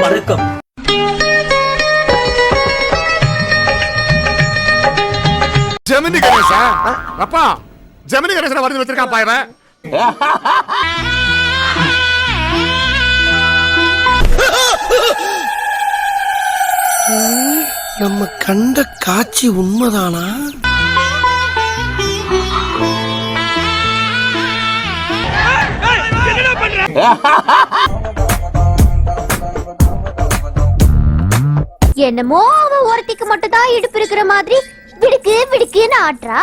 வணக்கம். ஜெமினி கணேசா அப்பா, ஜெமினி கணேசனை வரைஞ்சு வச்சிருக்கான் பாயவன். நம்ம கண்ட காட்சி உண்மைதானா? என்னமோ அவ ஒருத்திக்கு மட்டும் தான் இடுப்பு இருக்கிற மாதிரி விடுக்கு விடுக்குன்னு ஆட்றா.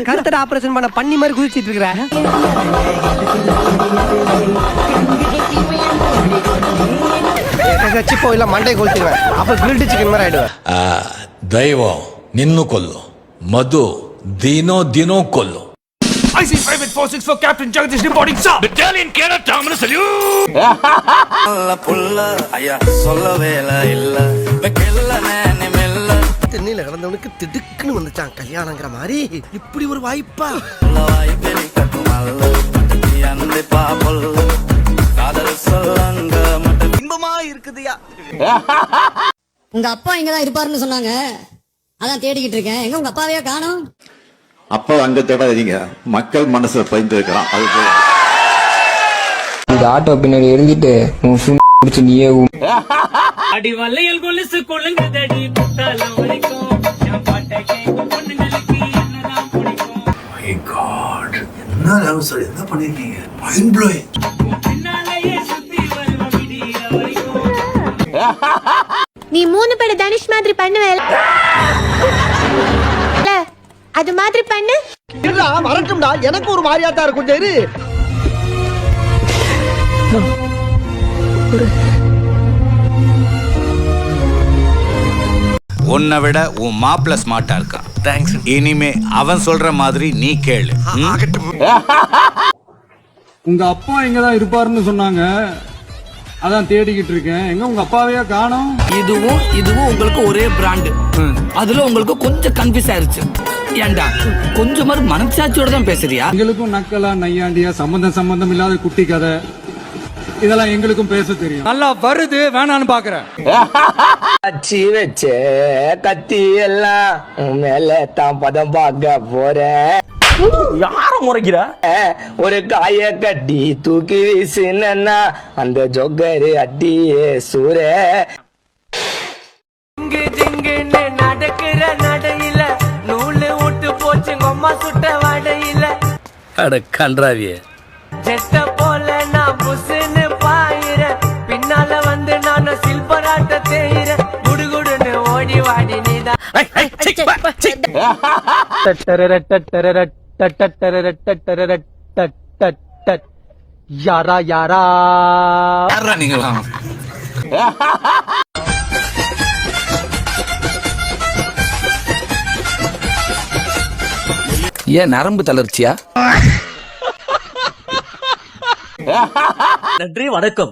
கருத்தட ஆபரேஷன் பண்ண பண்ணி மாதிரி குதிச்சிட்டு இருக்கிற. சிப்போ இல்ல மண்டை கொளுத்திடுவேன். அப்ப கிரில்டு சிக்கன் மாதிரி ஆயிடுவேன். దైవం నిన్ను Kollu, Madhu దినో దినో Kollu. IC Private 46 for Captain Jagdish reporting, sir. Battalion Kerala Terminal salute. புள்ள ஐயா சொல்லவேல இல்ல வெக்கல்ல நானே மெல்ல தென்னையில கிடந்தவனுக்கு திடுக்குன்னு வந்துச்சான் கல்யாணங்கிற மாதிரி. இப்படி ஒரு வாய்ப்பா? வாய்ப்பெளி கட்டுமல்ல அந்த பாப்பல் காதல் சொல்லங்க மட்டும் இன்பமா இருக்குதுயா. உங்க அப்பா இங்கதான் இருப்பாருன்னு சொன்னாங்க, அதான் தேடிக்கிட்டு இருக்கேன். எங்க உங்க அப்பாவையே காணோம்? அப்பா அங்க தேடாதீங்க, மக்கள் மனசுல பயந்து இருக்கிறான். அது போல இந்த ஆட்டோ பின்னாடி எழுதிட்டு முடிச்சு நீயே அடி வல்லையல் கொலுசு கொள்ளுங்கதடி குத்தாலம் வரைக்கும் நான் பாட்ட கேக்கும் பொண்ணுங்களுக்கு என்னதான் பிடிக்கும். மை காட், என்ன லவ் ஸ்டோரி என்ன பண்ணிருக்கீங்க? Mind blowing. பின்னாலேயே சுத்தி வருவ விடிய வரைக்கும். நீ 3 பேட தனுஷ் மாதிரி பண்ணுவேல, அது மாதிரி பண்ணு. இல்ல மறக்கும்டா, எனக்கு ஒரு மாதிரியாத்தான் இருக்கும். சரி உன்னை விட உன் மாப்பிள்ள ஸ்மார்ட்டா இருக்கான். தேங்க்ஸ். இனிமே அவன் சொல்ற மாதிரி நீ கேளு. உங்க அப்பா இங்கதான் இருப்பாருன்னு சொன்னாங்க, அதான் தேடிக்கிட்டு இருக்கேன். எங்க உங்க அப்பாவையா காணோம்? இதுவும் உங்களுக்கு ஒரே பிராண்ட். அதுல உங்களுக்கு கொஞ்சம் கன்ஃபியூஸ் ஆயிருச்சு. ஏண்டா கொஞ்சமாவது மனசாட்சியோட தான் பேசுறியா? எங்களுக்கும் நக்கலா நையாண்டியா சம்பந்தம் இல்லாத குட்டி கதை இதெல்லாம் எங்களுக்கும் பேச தெரியும். நல்லா வருது, வேணான்னு பாக்குறேன். அச்சி வச்சே கத்தி எல்லாம் மேல தான் பதம் பார்க்க போறேன். யார முறைக்கிற? ஒரு காய கட்டி தூக்கி வீசுனா அந்த ஜொக்கரு அட்டியே சூர. நடக்கிற நடையில நூலு விட்டு போச்சு அம்மா சுட்ட வடையில. அட கன்றாவியே, ஜெட்ட போல நான் புசுன்னு பாயிர, பின்னால வந்து நான் சில்பராட்ட தேயிர, குடுகுடுன்னு ஓடி வாடி நீதான். யாரா யாரா யாரா நீங்களா? ஏன் நரம்பு தளர்ச்சியா? நன்றி, வணக்கம்.